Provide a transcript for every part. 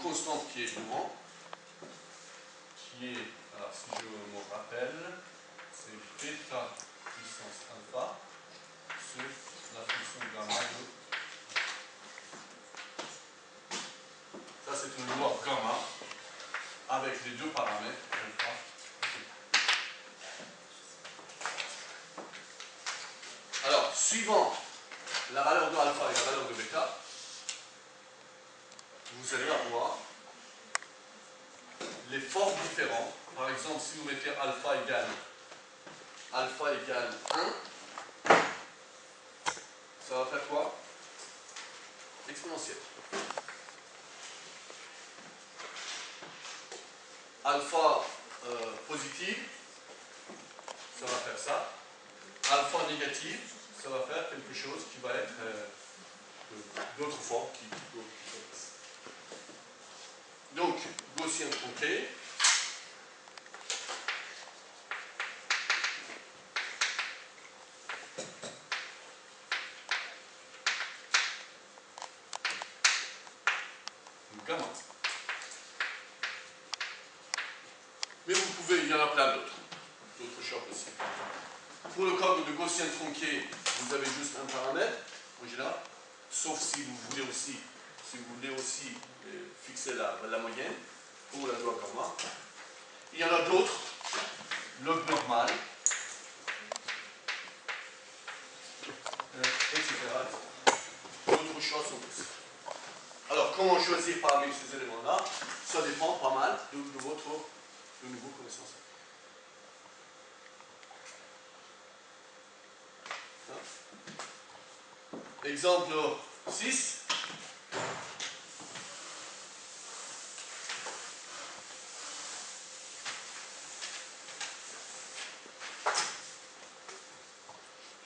constante qui est devant, qui est, alors si je me rappelle, c'est bêta puissance alpha sur la fonction gamma de. Ça c'est une loi gamma avec les deux paramètres alpha. Alors, suivant la valeur de alpha et la valeur de bêta, vous allez avoir les formes différentes. Par exemple, si vous mettez alpha égale 1, ça va faire quoi? Exponentielle. Alpha positive, ça va faire ça. Alpha négative, ça va faire quelque chose qui va être d'autres formes qui donc, Gaussien tronqué. Gamma. Mais vous pouvez, il y en a plein d'autres chocs aussi. Pour le cas de Gaussien tronqué, vous avez juste un paramètre, en général, sauf si vous voulez aussi, fixer la moyenne, ou la loi gamma. Il y en a d'autres, log normal, etc. D'autres choix sont possibles. Alors, comment choisir parmi ces éléments-là? Ça dépend pas mal de votre nouveau connaissance. Exemple 6.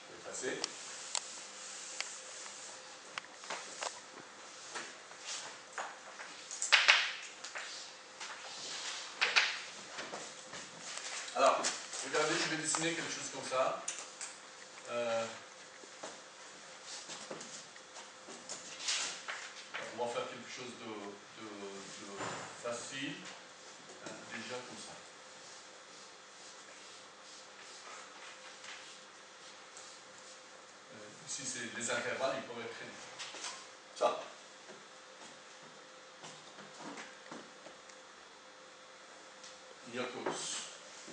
Je vais passer. Alors, regardez, je vais dessiner quelque chose comme ça. On va faire quelque chose de facile, déjà comme ça. Ici, c'est les intervalles, ils peuvent être très différents. Ça. Il n'y a que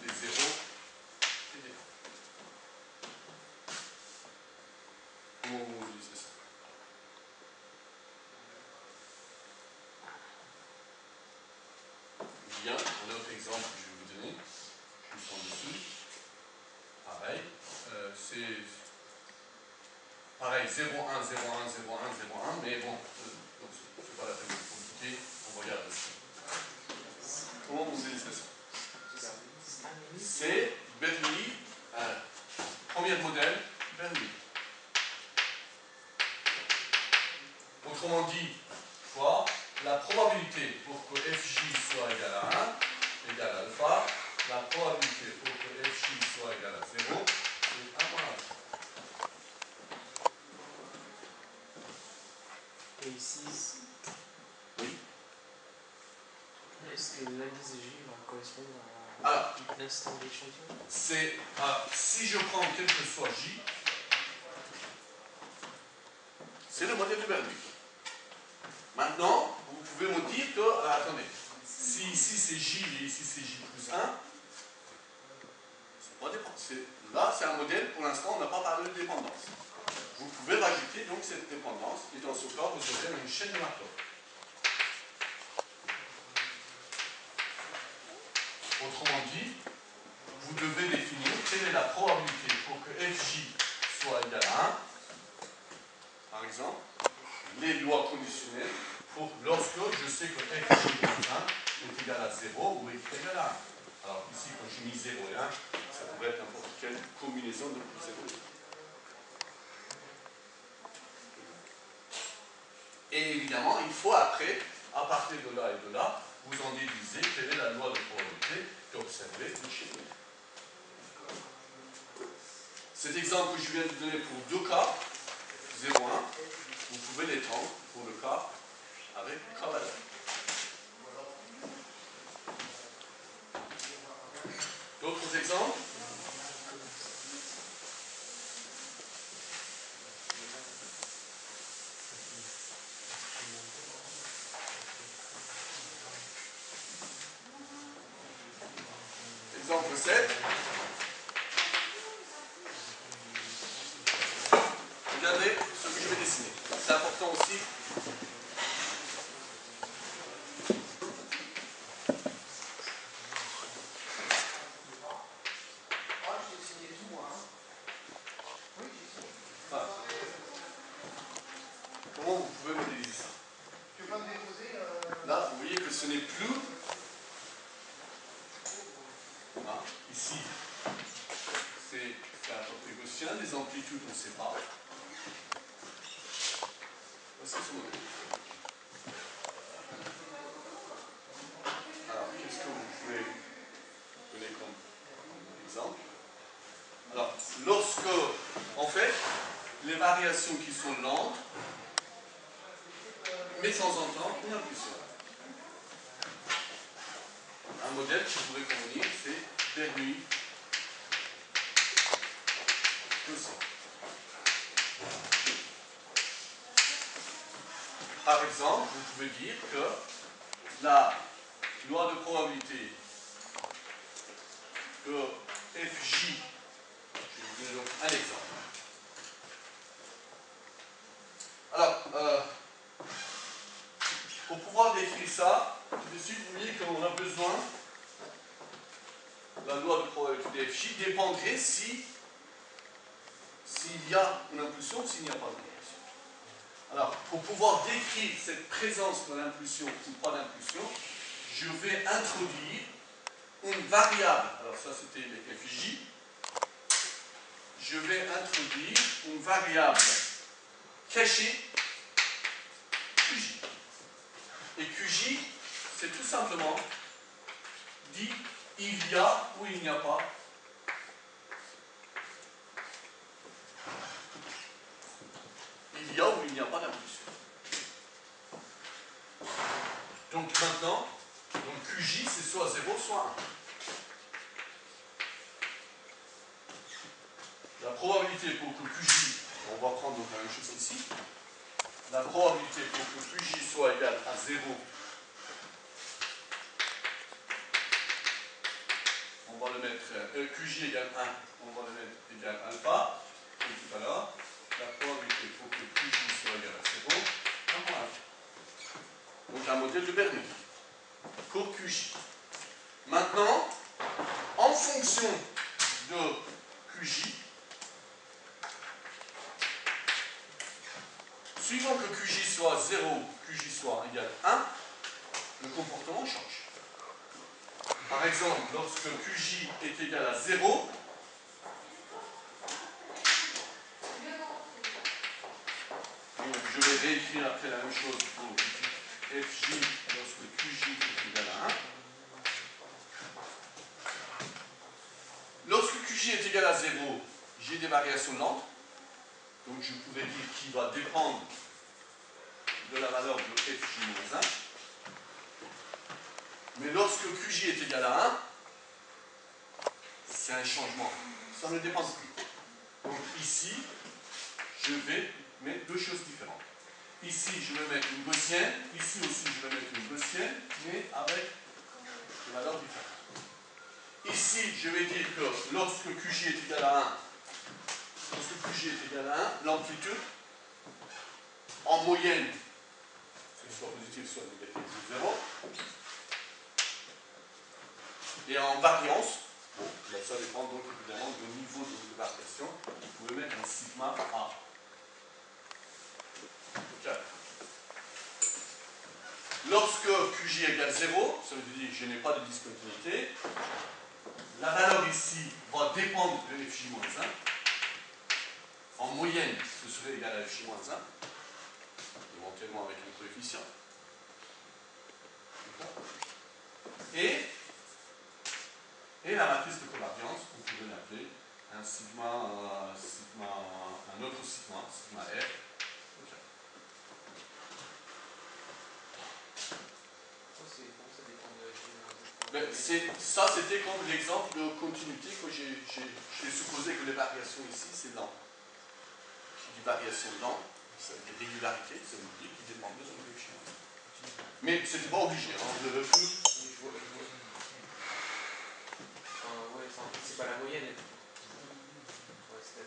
les zéros et des 1. Comment vous utilisez ça? Bien, un autre exemple que je vais vous donner, juste en dessous. Pareil, c'est pareil, 0, 1, 0, 1, 0, 1, 0, 1, mais bon, c'est pas la peine de compliquer, on regarde ici. Comment vous utilisez ça? C'est Bernoulli, premier modèle, Bernoulli. Autrement dit, quoi? La probabilité pour que Fj soit égal à 1 égale à alpha, la probabilité pour que Fj soit égal à 0, c'est 1 moins alpha. Et ici, oui. Est-ce que l'indice J va correspondre à l'instant d'échantillon? C'est si je prends quel que soit J, c'est le modèle de Bernoulli. Maintenant, vous pouvez me dire que, attendez, si ici c'est J et ici c'est J plus 1, ça va dépendre. Là, c'est un modèle, pour l'instant, on n'a pas parlé de dépendance. Vous pouvez rajouter donc cette dépendance, et dans ce cas, vous aurez une chaîne de Markov. Autrement dit, vous devez définir quelle est la probabilité pour que Fj soit égal à 1. Par exemple, les lois conditionnelles pour lorsque je sais que Fj moins 1 est égal à 0 ou est égal à 1. Alors ici, quand j'ai mis 0 et 1, ça pourrait être n'importe quelle combinaison de 0 et 1. Et évidemment, il faut après, à partir de là et de là, vous en déduisez quelle est la loi de probabilité d'observer le schéma. Cet exemple que je viens de donner pour deux cas, 0, 1, vous pouvez l'étendre pour le cas avec K valeur. D'autres exemples? Exemple 7. Regardez ce que je vais dessiner. C'est important aussi. Ah. Comment vous pouvez modéliser ça? Là, vous voyez que ce n'est plus... Ah, ici, c'est un portée gaussien. Les amplitudes, on ne sait pas. Voici ce modèle. Alors, qu'est-ce que vous pouvez donner comme exemple? Alors, lorsque, en fait, les variations qui sont lentes, mais de temps en temps, une impulsion. Un modèle qui pourrait convenir, c'est Bernoulli gaussien. Par exemple, vous pouvez dire que la loi de probabilité que FJ, je vais vous donner donc un exemple. Alors, pour pouvoir décrire ça, tout de suite, vous voyez qu'on a besoin, la loi de probabilité de FJ dépendrait s'il y a une impulsion ou s'il n'y a pas d'impulsion. Alors, pour pouvoir décrire cette présence de l'impulsion ou pas d'impulsion, je vais introduire une variable. Alors ça, c'était les FJ. Je vais introduire une variable cachée QJ. Et QJ, c'est tout simplement dit il y a ou il n'y a pas. Il y a ou il n'y a pas d'impulsion. Donc maintenant, QJ c'est soit 0 soit 1. La probabilité pour que QJ, on va prendre donc la même chose ici, la probabilité pour que QJ soit égal à 0, on va le mettre, QJ égale 1, on va le mettre égal alpha, comme tout à l'heure. La probabilité pour que QJ soit égal à 0, 1. Donc un modèle de Bernoulli pour QJ. Maintenant, en fonction de QJ, suivant que QJ soit 0, QJ soit égal à 1, le comportement change. Par exemple, lorsque QJ est égal à 0, je vais réécrire après la même chose pour FJ lorsque QJ est égal à 1. Lorsque QJ est égal à 0, j'ai des variations lentes. Donc je pourrais dire qu'il va dépendre de la valeur de FJ-1. Mais lorsque QJ est égal à 1, c'est un changement. Ça ne dépend plus. Donc ici, je vais mettre deux choses différentes. Ici, je vais mettre une gaussienne. Ici aussi, je vais mettre une gaussienne, mais avec des valeurs différentes. Ici, je vais dire que lorsque QJ est égal à 1, l'amplitude, en moyenne, c'est soit positif, soit négatif, c'est 0. Et en variance, bon, là, ça dépend donc évidemment du niveau de variation. Vous pouvez mettre un sigma A. Okay. Lorsque QJ égale 0, ça veut dire que je n'ai pas de discontinuité. La valeur ici va dépendre de FJ-1. En moyenne, ce serait égal à FJ-1, éventuellement avec un coefficient. Et la matrice de convergence, vous pouvez l'appeler un sigma, un autre sigma, sigma R. Okay. Comment ça dépend de FJ-1? Ça, c'était comme l'exemple de continuité que j'ai supposé que les variations ici, c'est lent. Qui dit variation lent, ça veut dire régularité, ça veut dire qu'il dépend de son coefficient. Mais ce n'était pas obligé, hein, vous avez vu. C'est pas la moyenne.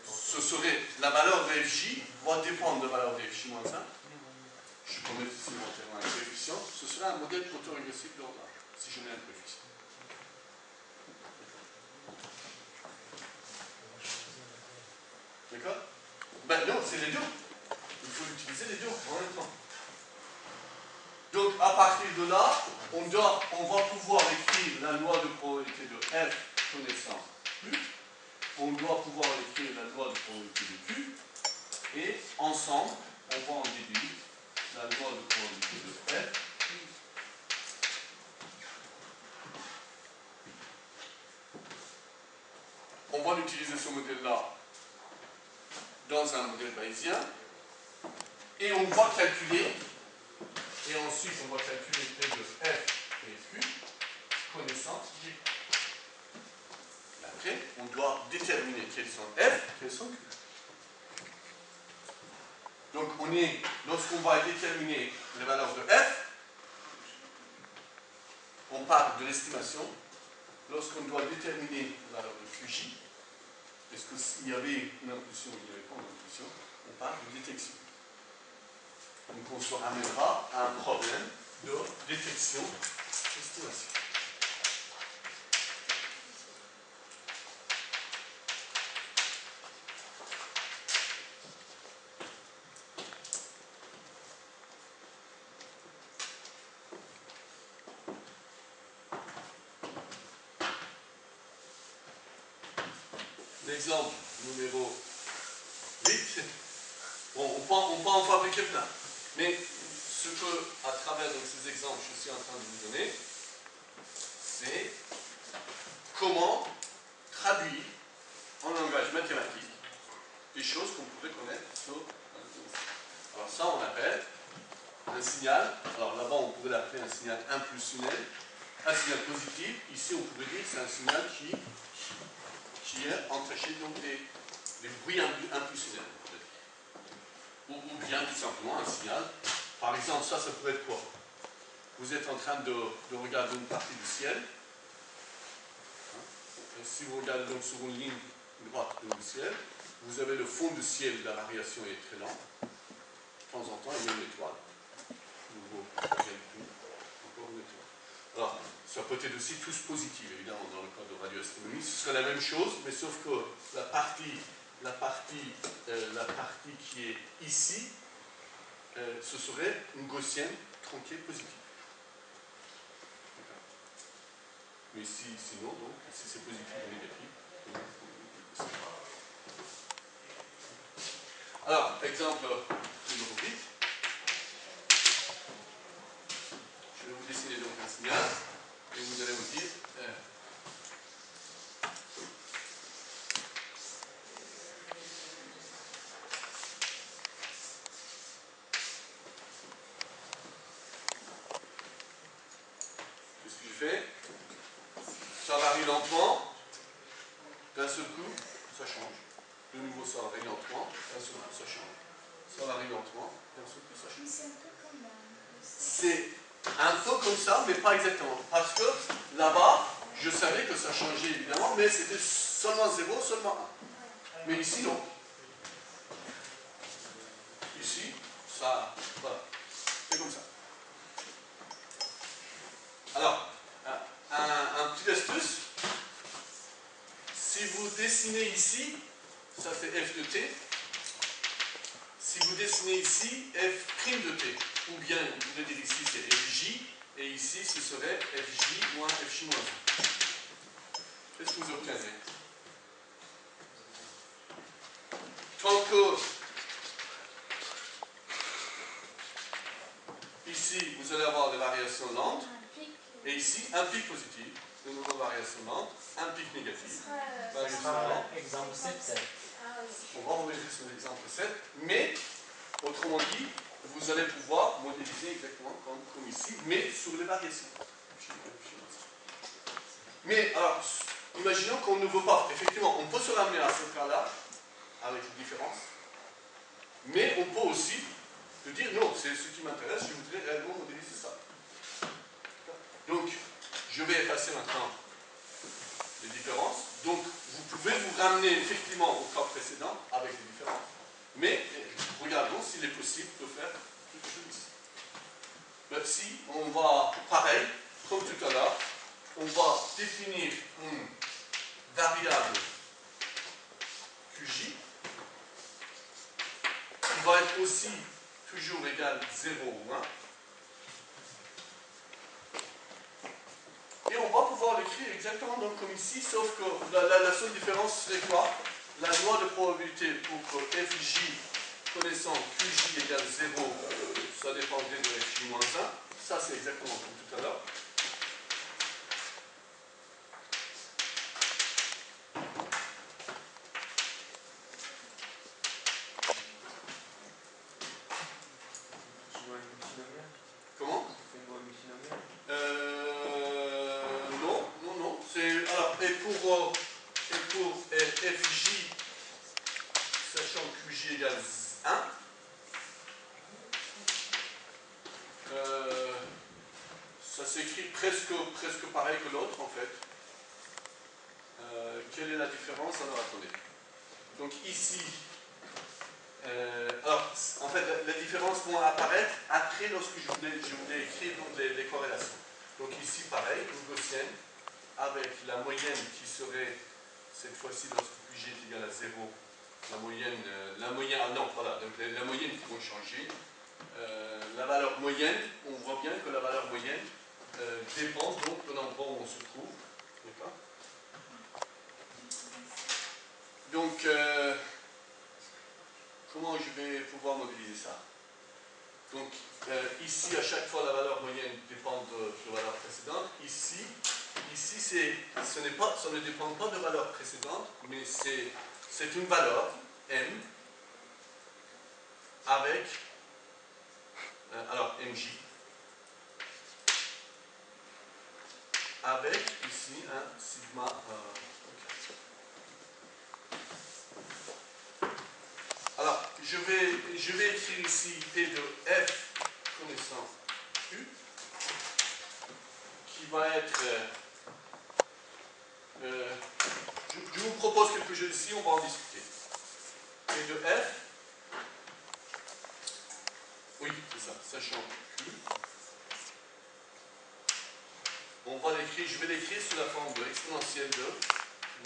Ce serait la valeur de FJ va dépendre de la valeur de FJ moins 1. Je peux mettre ici éventuellement un coefficient. Ce serait un modèle autorégressif de l'ordre si je mets un coefficient. D'accord? Ben non, c'est les deux. Il faut utiliser les deux en même temps. Donc à partir de là, on va pouvoir écrire la loi de probabilité de F connaissant Q. On doit pouvoir écrire la loi de probabilité de Q. Et ensemble, on va en déduire la loi de probabilité de F. On va utiliser ce modèle-là dans un modèle bayésien. Et on va calculer, et ensuite on va calculer P de F et Q, connaissant G. Et après, on doit déterminer quels sont F, quels sont Q. Donc lorsqu'on va déterminer les valeurs de F, on part de l'estimation. Lorsqu'on doit déterminer la valeur de QJ, est-ce qu'il y avait une intuition ou il n'y avait pas une intuition, on part de détection. Donc on se ramènera à un problème de détection d'estimation. L'exemple numéro 8. Bon, on peut en fabriquer plein. Mais ce que, à travers donc, ces exemples, je suis en train de vous donner, c'est comment traduire en langage mathématique des choses qu'on pourrait connaître sur un. Alors ça, on appelle un signal. Alors là-bas, on pourrait l'appeler un signal impulsionnel, un signal positif. Ici, on pourrait dire que c'est un signal qui est entaché donc des bruits impulsionnels. Ou bien tout simplement un signal. Par exemple, ça pourrait être quoi? Vous êtes en train de regarder une partie du ciel. Et si vous regardez donc sur une ligne droite du ciel, vous avez le fond du ciel, la variation est très lente. De temps en temps, il y a une étoile. Nouveau, rien du tout. Encore une étoile. Alors, ça peut être aussi tous positifs, évidemment, dans le cas de radioastronomie. Ce serait la même chose, mais sauf que la partie qui est ici, ce serait une gaussienne tronquée positive. Mais sinon, donc, si c'est positif ou négatif, alors, exemple numéro 8. Je vais vous dessiner donc un signal, et vous allez me dire qu'est-ce que je fais? Ça varie lentement, d'un seul coup, ça change. De nouveau, ça varie lentement, d'un seul coup, ça change. Ça varie lentement, d'un seul coup, ça change. C'est un peu comme ça, mais pas exactement. Parce que là-bas, je savais que ça changeait évidemment, mais c'était seulement 0, seulement 1. Mais ici, non. Ici, ça, voilà. C'est comme ça. Alors, un petit astuce. Si vous dessinez ici, ça c'est f de t. Si vous dessinez ici, f' de t. Ou bien, vous pouvez dire ici c'est fj, et ici ce serait fj moins fj moins 1. Qu'est-ce que vous obtenez? Tant que ici vous allez avoir des variations lentes, et ici un pic positif, de nouveau variation lente, un pic négatif, variation lente. Exemple 7. On va revenir sur l'exemple 7, mais autrement dit, vous allez pouvoir modéliser exactement comme ici, mais sur les variations. Mais alors, imaginons qu'on ne veut pas. Effectivement, on peut se ramener à ce cas-là, avec une différence. Mais on peut aussi dire non, c'est ce qui m'intéresse, je voudrais réellement modéliser ça. Donc, je vais effacer maintenant les différences. Donc, vous pouvez vous ramener effectivement au cas précédent avec les différences. Mais, regardons s'il est possible de faire quelque chose ici. Ben, si on va, pareil, comme tout à l'heure, on va définir une variable QJ qui va être aussi toujours égale 0 ou 1. Et on va pouvoir l'écrire exactement donc comme ici, sauf que la seule différence serait quoi? La loi de probabilité pour que FJ connaissant QJ égale 0, ça dépendrait de FJ moins 1. Ça, c'est exactement comme tout à l'heure. Comment? Non, non, non. Alors, et pour FJ, sachant QJ égale 1, ça s'écrit presque pareil que l'autre, en fait. Quelle est la différence? Alors, attendez. Donc, ici, alors, en fait, les différences vont apparaître après lorsque je voulais écrire donc, les corrélations. Donc, ici, pareil, une gaussienne avec la moyenne qui serait, cette fois-ci, lorsque QJ est égal à 0, la moyenne, ah non, voilà, donc la moyenne qui vont changer. La valeur moyenne, on voit bien que la valeur moyenne dépend donc de l'endroit où on se trouve. D'accord? Donc, comment je vais pouvoir modéliser ça? Donc, ici, à chaque fois, la valeur moyenne dépend de la valeur précédente. Ici ça ne dépend pas de la valeur précédente, mais c'est une valeur, M, avec, alors, MJ, avec, ici, un sigma. Alors, je vais écrire ici P de F connaissant Q, qui va être... je vous propose quelque chose ici, on va en discuter. P de F, oui, c'est ça, sachant Q, on va l'écrire, je vais l'écrire sous la forme de exponentielle de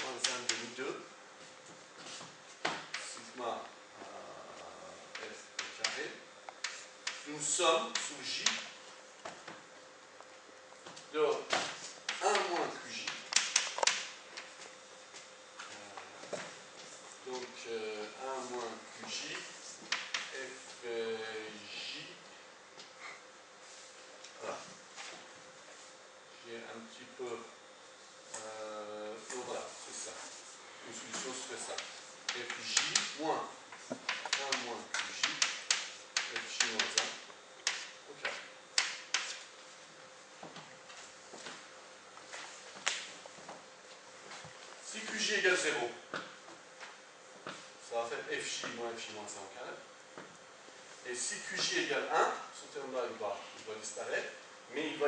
moins 1 demi 2, sigma F carré, une somme sous J de 1 moins QJ. Donc 1 moins QJ, FJ. Voilà. J'ai un petit peu. Donc voilà, c'est ça. Une solution serait ça. FJ moins 1 moins QJ, FJ moins 1. Ok. Si QJ égale 0, ça va faire FJ moins 1 au carré. Et si QJ égale 1, ce terme-là il va disparaître, mais il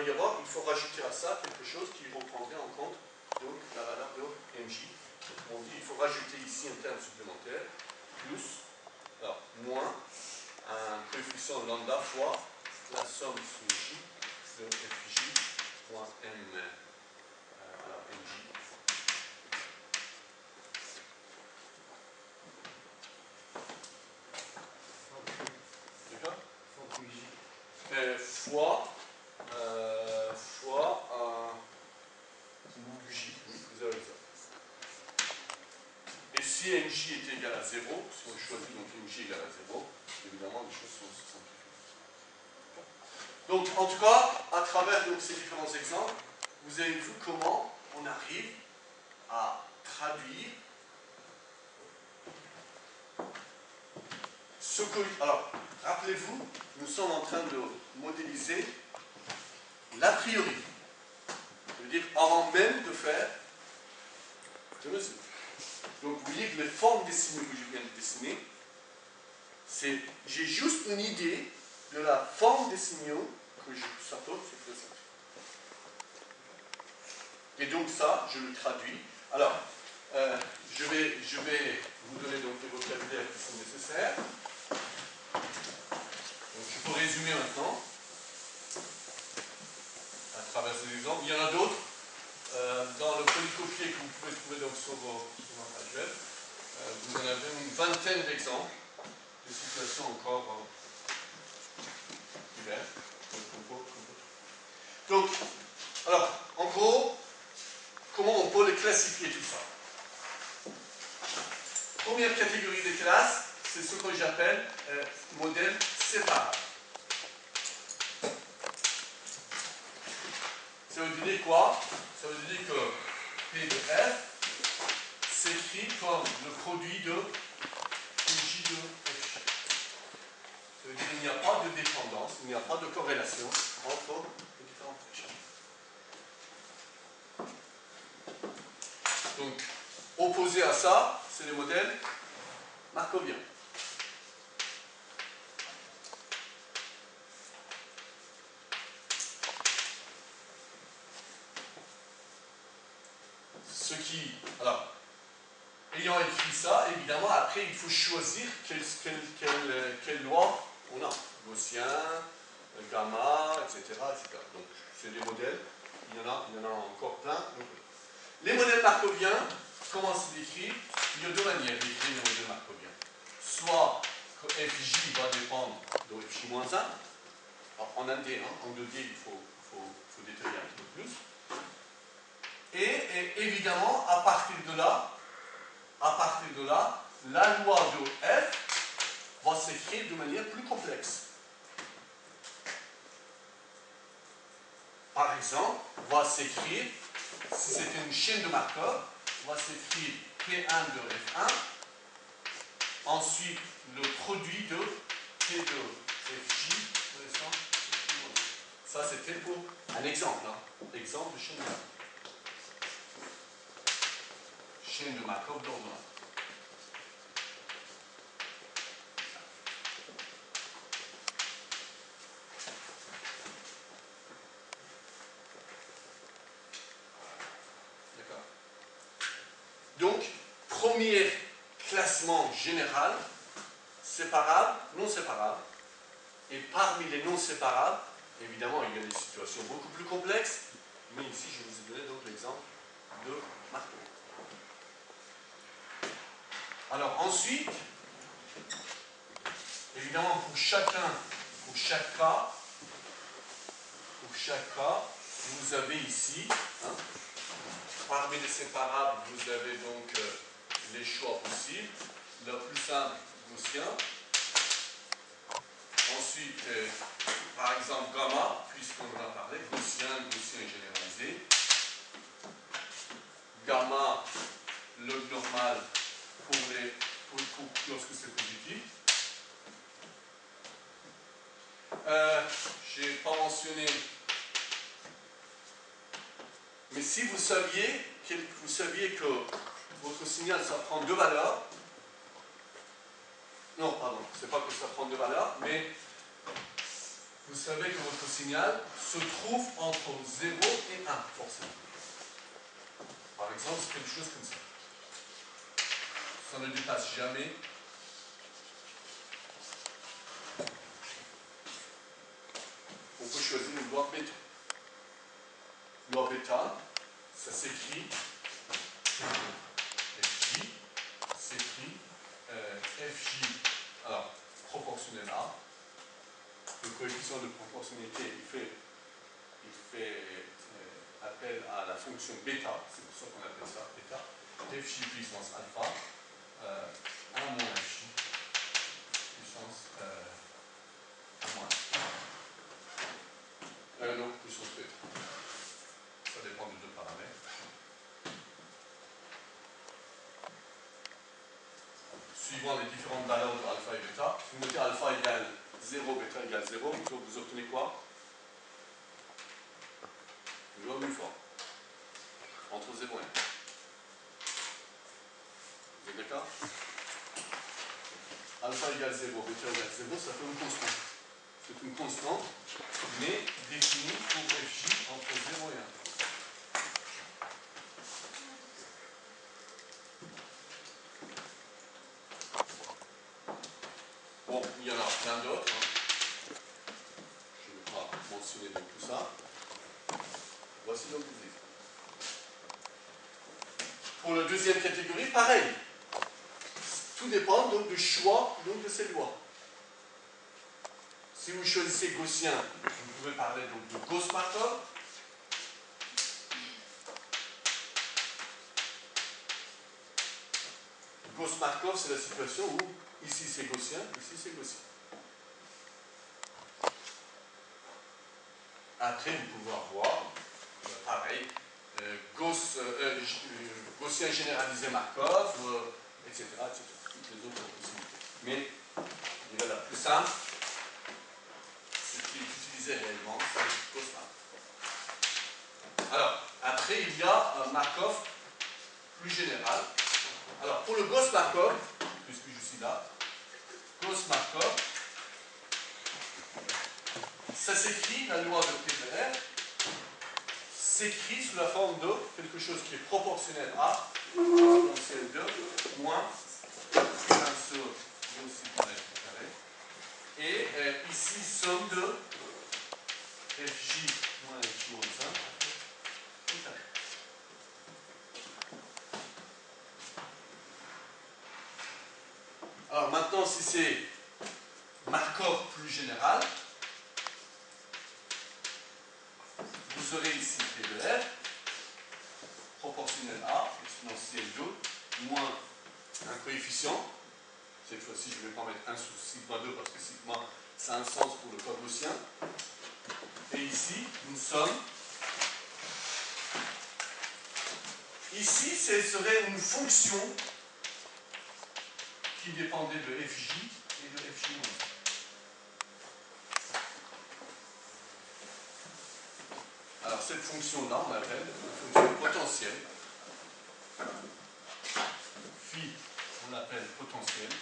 faut rajouter à ça quelque chose qui reprendrait en compte donc, la valeur de MJ. On dit il faut rajouter ici un terme supplémentaire, plus, alors moins, un coefficient lambda fois la somme sous J de FJ moins M, alors MJ. D'accord? Fois QJ, vous avez ça. Et si MJ était égal à 0, si on choisit donc MJ égal à 0, évidemment les choses sont simplifiées. Donc en tout cas, à travers donc, ces différents exemples, vous avez vu comment on arrive à traduire ce que... Alors, rappelez-vous, nous sommes en train de modéliser l'a priori. C'est-à-dire avant même de faire de mesure. Donc vous voyez que les formes des signaux que je viens de dessiner, j'ai juste une idée de la forme des signaux que ça peut se présenter. Et donc ça, je le traduis. Alors, je vais vous donner donc les vocabulaires qui sont nécessaires. Donc je peux résumer maintenant à travers ces exemples. Il y en a d'autres dans le polycopier que vous pouvez trouver donc sur votre page web. Vous en avez une vingtaine d'exemples de situations encore diverses. Donc, alors, en gros, comment on peut les classifier tout ça? Première catégorie des classes, c'est ce que j'appelle modèle séparable. Ça veut dire quoi? Ça veut dire que P de F s'écrit comme le produit de J de F. Ça veut dire qu'il n'y a pas de dépendance, il n'y a pas de corrélation entre les différentes flèches. Donc, opposé à ça, c'est les modèles markoviens. Alors, ayant écrit ça, évidemment, après, il faut choisir quelle loi on a. Gaussien, gamma, etc., etc. Donc, c'est des modèles. Il y en a encore plein. Donc, les modèles markoviens, comment c'est décrit? Il y a deux manières d'écrire les modèles markoviens. Soit que Fj va dépendre de Fj-1. En 1D, en 2D, il faut détailler un petit peu plus. Et évidemment, à partir de là, la loi de F va s'écrire de manière plus complexe. Par exemple, va s'écrire, si c'est une chaîne de Markov, va s'écrire P1 de F1, ensuite le produit de P de Fj, ça c'était pour un exemple, exemple de chaîne de Markov. Chaîne de Markov d'ordonnance. D'accord. Donc, premier classement général, séparable, non séparable. Et parmi les non séparables, évidemment, il y a des situations beaucoup plus complexes, mais ici, je vous ai donné donc l'exemple de Markov. Alors ensuite, évidemment, pour chaque cas, vous avez ici, parmi les séparables, vous avez donc les choix possibles. Le plus simple, gaussien. Ensuite, par exemple, gamma, puisqu'on en a parlé, gaussien généralisé. Gamma, log normal lorsque c'est positif. Je n'ai pas mentionné, mais si vous saviez que votre signal, ça prend deux valeurs, non, pardon, c'est pas que ça prend deux valeurs, mais vous savez que votre signal se trouve entre 0 et 1, forcément. Par exemple, c'est quelque chose comme ça. Ça ne dépasse jamais. On peut choisir une loi bêta. Loi bêta, ça s'écrit Fj, s'écrit Fj, alors proportionnel à. Le coefficient de proportionnalité, il fait appel à la fonction bêta, c'est pour ça qu'on appelle ça bêta. Fj puissance alpha, 1 moins Fj puissance 1 moins. Non, puissance bêta. Ça dépend de deux paramètres. Suivant les différentes valeurs de alpha et bêta, si vous mettez alpha égale 0, bêta égale 0, vous obtenez quoi? Une loi uniforme. entre 0 et 1. Vous êtes d'accord? Alpha égale 0, bêta égale 0, ça fait une constante. C'est une constante, mais définie pour fj entre 0 et 1. Bon, il y en a plein d'autres. Hein. Je ne vais pas mentionner de tout ça. Voici donc des exemples. Pour la deuxième catégorie, pareil. Tout dépend donc du choix donc, de ces lois. Si vous choisissez gaussien, vous pouvez parler donc de Gauss-Markov. Gauss-Markov, c'est la situation où ici c'est gaussien, ici c'est gaussien. Après, vous pouvez voir, pareil, gaussien généralisé Markov, etc., etc. Toutes les autres possibilités. Mais, je dirais la plus simple, ce qui est utilisé réellement, c'est Gauss-Markov. Alors, après, il y a un Markov plus général. Alors, pour le Gauss-Markov, puisque je suis là, Gauss-Markov, ça s'écrit, la loi de PDR, s'écrit sous la forme de quelque chose qui est proportionnel à exponentielle de moins 1 sur aussi carré. Et ici, somme de fj moins fj moins 1 carré. Alors maintenant, si c'est Markov plus général, vous aurez ici P de R, proportionnel à, exponentielle 2, moins un coefficient. Cette fois-ci, je ne vais pas mettre 1 sur sigma 2 parce que sigma, ça a un sens pour le code gaussien. Et ici, une somme. Ici, ce serait une fonction qui dépendait de fj et de fj moins. Alors, cette fonction-là, on l'appelle une fonction potentielle. Phi, on l'appelle potentielle.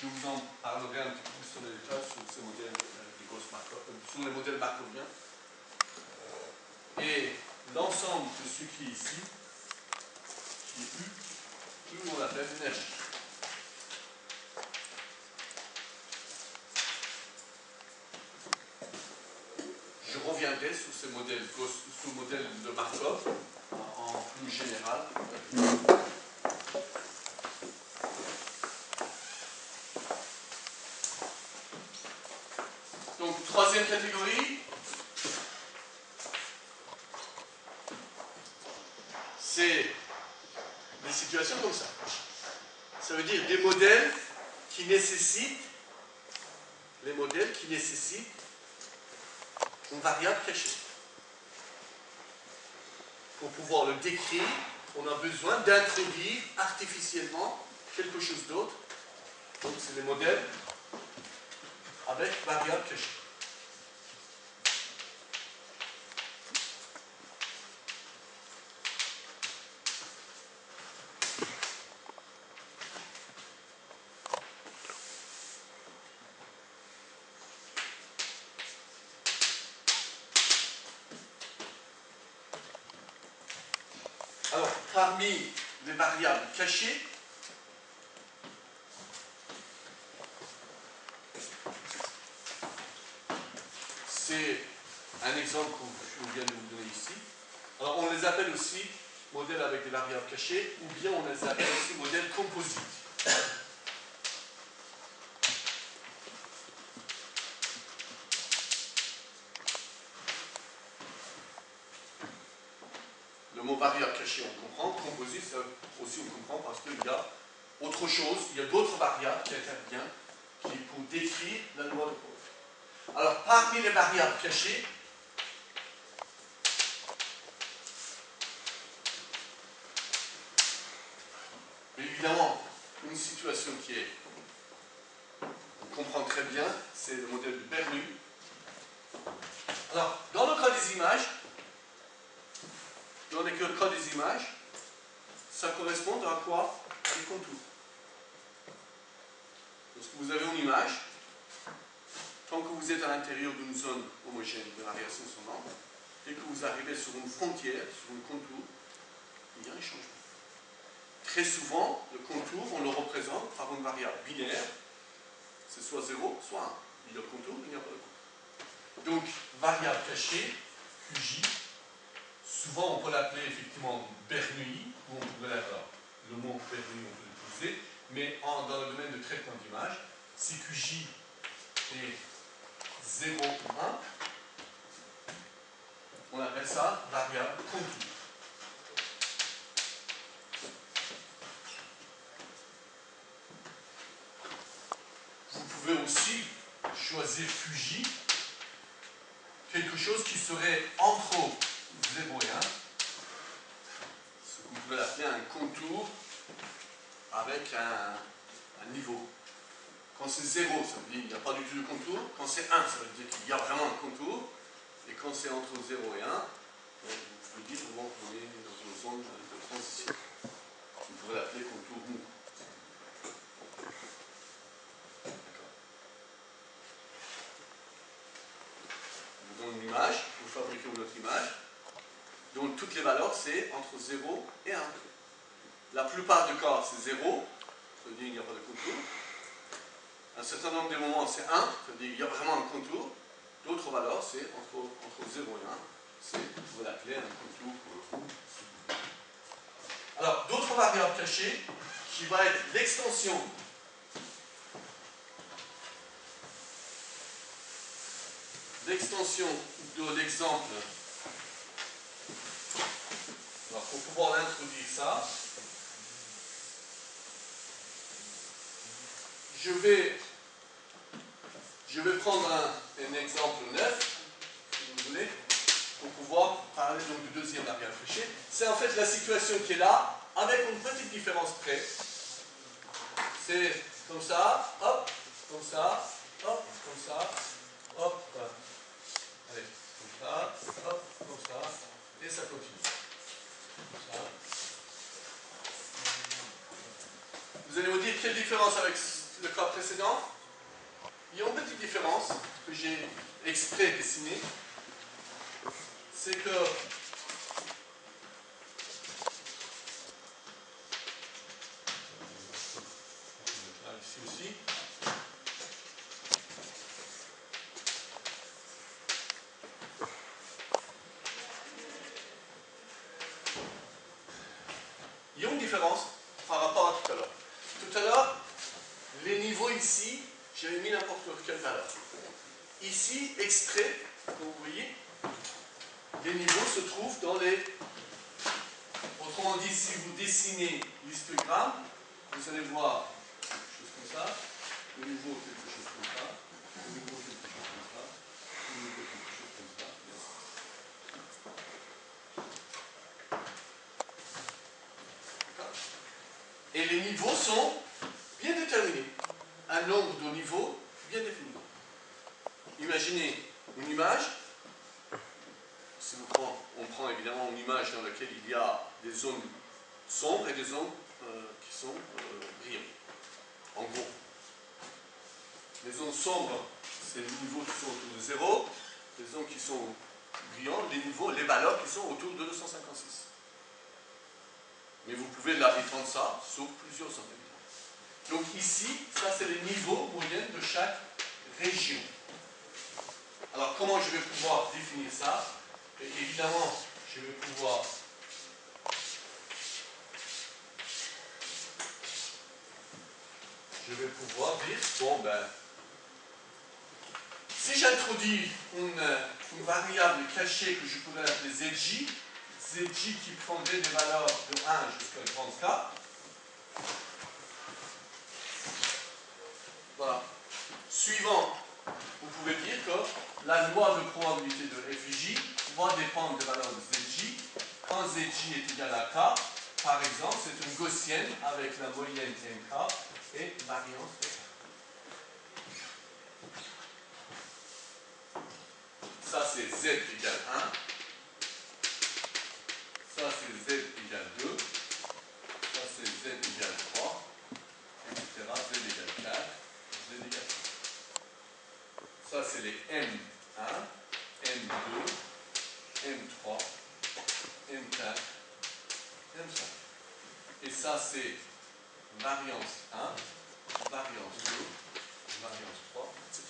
Je vous en parlerai un petit peu plus sur les détails sur ces modèles de Gauss-Markov, sur les modèles markoviens. Et l'ensemble de ce qui est ici, qui est U, on l'appelle énergie. Je reviendrai sur ces modèles sur le modèle de Markov en plus général. Donc, troisième catégorie, c'est des situations comme ça. Ça veut dire des modèles qui nécessitent, une variable cachée. Pour pouvoir le décrire, on a besoin d'introduire artificiellement quelque chose d'autre. Donc, c'est des modèles avec variable cachée. Alors, parmi les variables cachées, c'est un exemple que je viens de vous donner ici. Alors, on les appelle aussi modèles avec des variables cachées, ou bien on les appelle aussi modèles composites. Le mot variable cachée, on comprend. Composite, ça aussi on comprend parce qu'il y a autre chose, il y a d'autres variables qui interviennent pour décrire la loi de Pauli. Alors, parmi les variables cachées, évidemment, une situation qui est, on comprend très bien, c'est le modèle de Bernoulli. Alors, dans le cas des images, dans les cas des images, ça correspond à quoi? À des contours. Lorsque vous avez une image, tant que vous êtes à l'intérieur d'une zone homogène de variation sonore, dès que vous arrivez sur une frontière, sur un contour, il y a un changement. Très souvent, le contour, on le représente par une variable binaire, c'est soit 0, soit 1. Il y a le contour, il n'y a pas de contour. Donc, variable cachée, QJ, souvent on peut l'appeler effectivement Bernoulli, ou on pourrait l'appeler, le mot Bernoulli on peut l'utiliser, mais dans le domaine de traitement d'image, si QJ est 0 ou 1, on appelle ça variable contour. Vous pouvez aussi choisir QJ, quelque chose qui serait entre 0 et 1, ce que vous pouvez l'appeler un contour avec un niveau. Quand c'est 0, ça veut dire qu'il n'y a pas du tout de contour. Quand c'est 1, ça veut dire qu'il y a vraiment un contour. Et quand c'est entre 0 et 1, vous pouvez dire qu'on est dans une zone de transition. Vous pouvez l'appeler contour mou. On vous donne une image, vous fabriquez une autre image, dont toutes les valeurs, c'est entre 0 et 1. La plupart du cas, c'est 0, ça veut dire qu'il n'y a pas de contour. Un certain nombre de moments, c'est 1, ça veut dire qu'il y a vraiment un contour. D'autres valeurs, c'est entre 0 et 1, vous pouvez l'appeler un contour. Alors, d'autres variables cachées, qui va être l'extension de l'exemple. Alors, pour pouvoir introduire ça, je vais prendre un exemple 9, si vous voulez, pour pouvoir parler donc du deuxième variable cachée. C'est en fait la situation qui est là, avec une petite différence près. C'est comme ça, hop, comme ça, hop, comme ça, hop, voilà. Allez, comme ça, hop, comme ça, et ça continue. Comme ça. Vous allez vous dire quelle différence avec le cas précédent? Il y a une petite différence que j'ai exprès dessinée. C'est que ici aussi. Il y a une différence par rapport à tout à l'heure. Tout à l'heure, les niveaux ici, j'avais mis n'importe quelle valeur. Ici, extrait, comme vous voyez, les niveaux se trouvent dans les... Autrement dit, si vous dessinez l'histogramme, vous allez voir quelque chose comme ça, le niveau quelque chose comme ça, le niveau quelque chose comme ça, le niveau quelque chose comme ça. Et les niveaux sont bien déterminés. Un nombre de niveaux bien défini. Imaginez une image. Si on prend évidemment une image dans laquelle il y a des zones sombres et des zones qui sont brillantes. En gros, les zones sombres, c'est les niveaux qui sont autour de 0. Les zones qui sont brillantes, les valeurs qui sont autour de 256. Mais vous pouvez étendre ça sur plusieurs zones. Donc ici, ça c'est les niveaux moyens de chaque région. Alors comment je vais pouvoir définir ça? Et évidemment, je vais pouvoir dire, bon ben, si j'introduis une variable cachée que je pourrais appeler ZJ qui prendrait des valeurs de 1 jusqu'à grand K, voilà. Suivant, vous pouvez dire que la loi de probabilité de FJ va dépendre des valeurs de ZJ. Quand ZJ est égal à K, par exemple, c'est une gaussienne avec la moyenne NK et variance de K. Ça, c'est Z égale 1. Ça, ça c'est z égale 2, ça c'est z égale 3, etc. z égale 4, z égale 5. Ça c'est les M1, M2, M3, M4, M5. Et ça c'est variance 1, variance 2, variance 3, etc.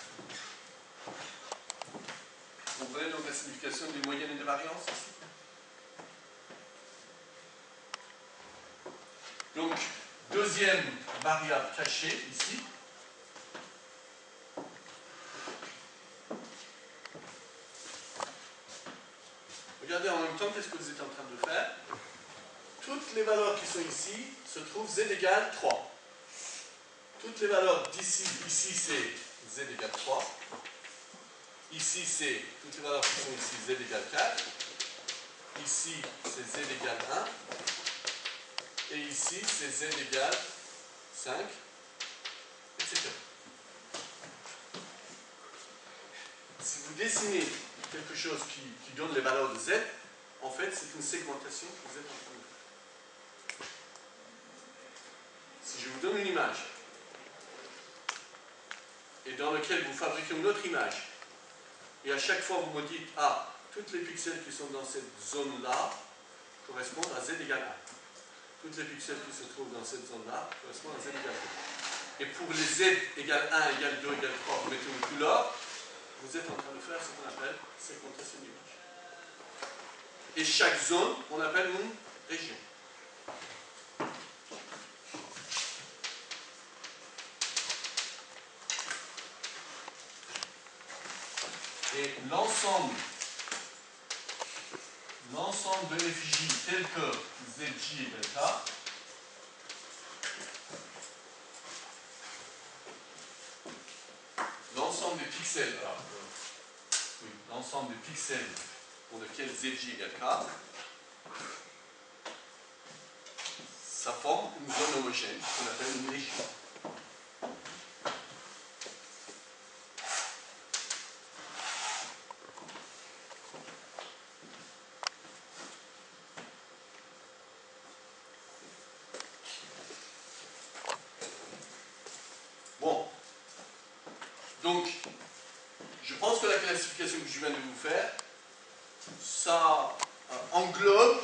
Vous comprenez donc la signification des moyennes et des variances ici? Donc, deuxième variable cachée ici. Regardez en même temps qu'est-ce que vous êtes en train de faire. Toutes les valeurs qui sont ici se trouvent z égale 3. Toutes les valeurs d'ici, ici c'est z égale 3. Ici c'est toutes les valeurs qui sont ici z égale 4. Ici c'est z égale 1. Et ici c'est z égale 5, etc. Si vous dessinez quelque chose qui donne les valeurs de z, en fait c'est une segmentation que vous êtes en train de faire. Si je vous donne une image et dans laquelle vous fabriquez une autre image, et à chaque fois vous me dites, ah, toutes les pixels qui sont dans cette zone-là correspondent à z égale 1. Toutes les pixels qui se trouvent dans cette zone-là correspondent à z égale 2. Et pour les z égale 1, égale 2, égale 3, vous mettez une couleur, vous êtes en train de faire ce qu'on appelle segmentation d'image. Et chaque zone, on appelle une région. Et l'ensemble de FJ tel que ZJ égale K, l'ensemble des pixels, l'ensemble des pixels pour lequel ZJ égale K, ça forme une zone homogène qu'on appelle une région. Bon, donc, je pense que la classification que je viens de vous faire, ça englobe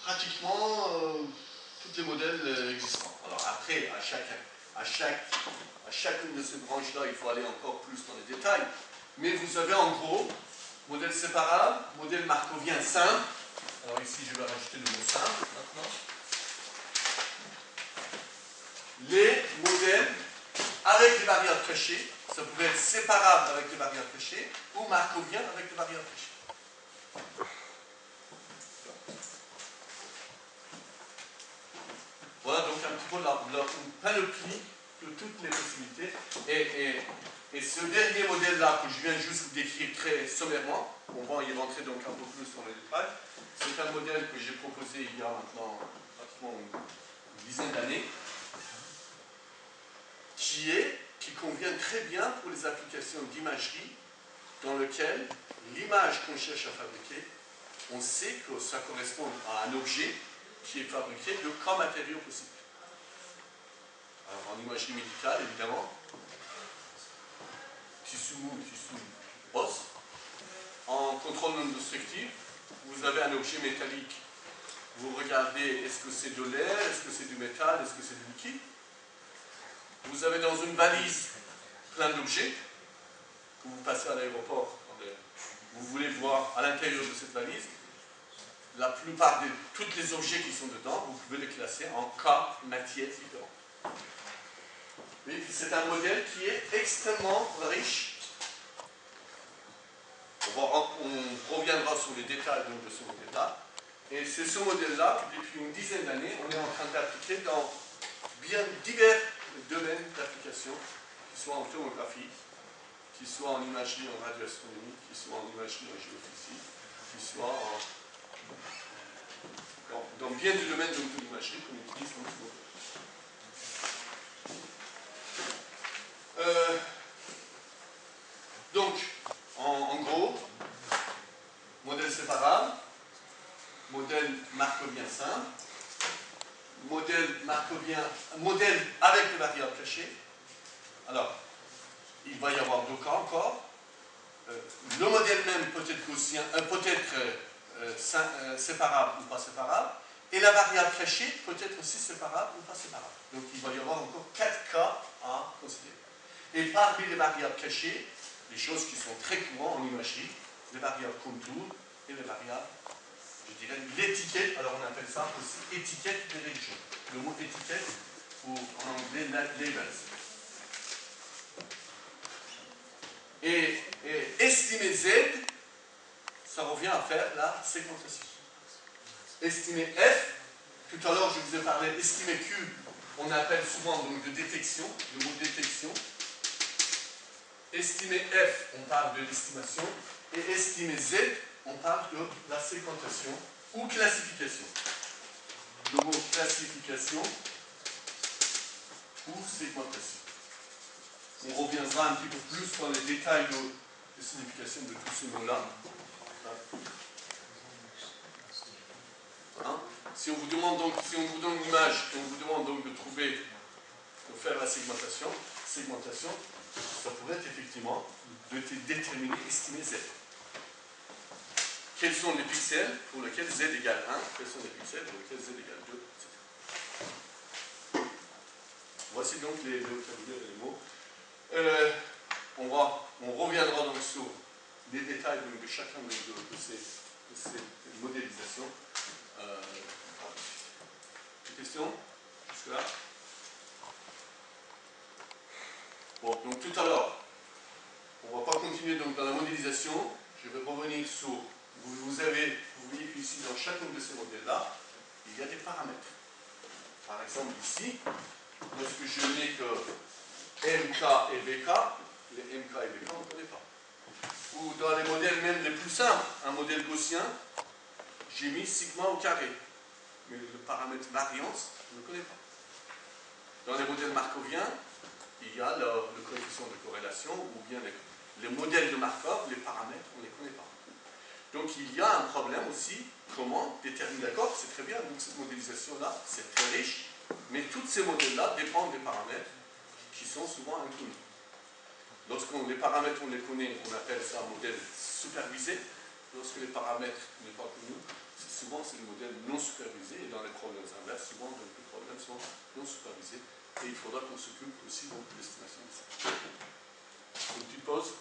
pratiquement tous les modèles existants. Alors après, à chacune de ces branches-là, il faut aller encore plus dans les détails, mais vous avez en gros modèle séparable, modèle markovien simple. Alors ici, je vais rajouter le mot simple maintenant. Les modèles avec des variables cachées, ça pouvait être séparable avec des variables cachées ou markovien avec des variables cachées. Voilà donc un petit peu une panoplie de toutes les possibilités. Et ce dernier modèle-là, que je viens juste vous décrire très sommairement, on va y rentrer donc un peu plus dans les détails, c'est un modèle que j'ai proposé il y a maintenant pratiquement une dizaine d'années, qui convient très bien pour les applications d'imagerie dans lesquelles l'image qu'on cherche à fabriquer, on sait que ça correspond à un objet qui est fabriqué de quel matériau possible. Alors, en imagerie médicale, évidemment, tissu mou, tissu os. En contrôle non destructif, vous avez un objet métallique. Vous regardez, est-ce que c'est de l'air, est-ce que c'est du métal, est-ce que c'est du liquide. Vous avez dans une valise plein d'objets que vous passez à l'aéroport. Vous voulez voir à l'intérieur de cette valise. La plupart de tous les objets qui sont dedans, vous pouvez les classer en cas matières différentes. C'est un modèle qui est extrêmement riche. On reviendra sur les détails de ce modèle-là. Et c'est ce modèle-là que depuis une dizaine d'années, on est en train d'appliquer dans bien divers domaines d'application, qui soient en tomographie, qui soient en imagerie, en radioastronomie, qui soient en imagerie, en géophysique, qui soient dans bien du domaine de l'imagerie qu'on utilise dans ce modèle. Donc, en gros, modèle séparable, modèle markovien, un modèle avec des variables cachées. Alors, il va y avoir deux cas encore. Le modèle même peut être gaussien, séparable ou pas séparable, et la variable cachée peut être aussi séparable ou pas séparable. Donc il va y avoir encore 4 cas à considérer. Et parmi les variables cachées, les choses qui sont très courantes en imagerie, les variables contours et les variables, je dirais, l'étiquette. Alors on appelle ça aussi étiquette des régions. Le mot étiquette, ou en anglais labels. Et estimer Z, ça revient à faire la segmentation. Estimer F, tout à l'heure je vous ai parlé d'estimer Q, on appelle souvent donc de détection, le mot détection. Estimer F, on parle de l'estimation, et estimer Z, on parle de la segmentation ou classification. Le mot classification ou segmentation. On reviendra un petit peu plus dans les détails de signification de tous ces mots-là. Hein? Si on vous donne une image, et on vous demande donc de faire la segmentation, ça pourrait être effectivement de déterminer, estimer Z. Quels sont les pixels pour lesquels Z égale 1, quels sont les pixels pour lesquels Z égale 2, etc. Voici donc les vocabulaires et les mots. On reviendra donc sur les détails de chacun de ces modélisations. Des questions jusque-là? Bon, donc tout à l'heure, on ne va pas continuer donc dans la modélisation. Je vais revenir sur. Vous voyez ici dans chacun de ces modèles-là, il y a des paramètres. Par exemple ici, lorsque je n'ai que MK et VK, les MK et VK, on ne connaît pas. Ou dans les modèles même les plus simples, un modèle gaussien, j'ai mis sigma au carré. Mais le paramètre variance, on ne le connaît pas. Dans les modèles markoviens, il y a le coefficient de corrélation, ou bien les modèles de Markov, les paramètres, on ne les connaît pas. Donc il y a un problème aussi, comment déterminer, d'accord, c'est très bien, donc cette modélisation-là, c'est très riche, mais tous ces modèles-là dépendent des paramètres qui sont souvent inconnus. Lorsque les paramètres, on les connaît, on appelle ça un modèle supervisé. Lorsque les paramètres ne sont pas connus, souvent c'est le modèle non supervisé, et dans les problèmes inverses, souvent donc, les problèmes sont non supervisés, et il faudra qu'on s'occupe aussi donc, de l'estimation de ça. Une petite pause.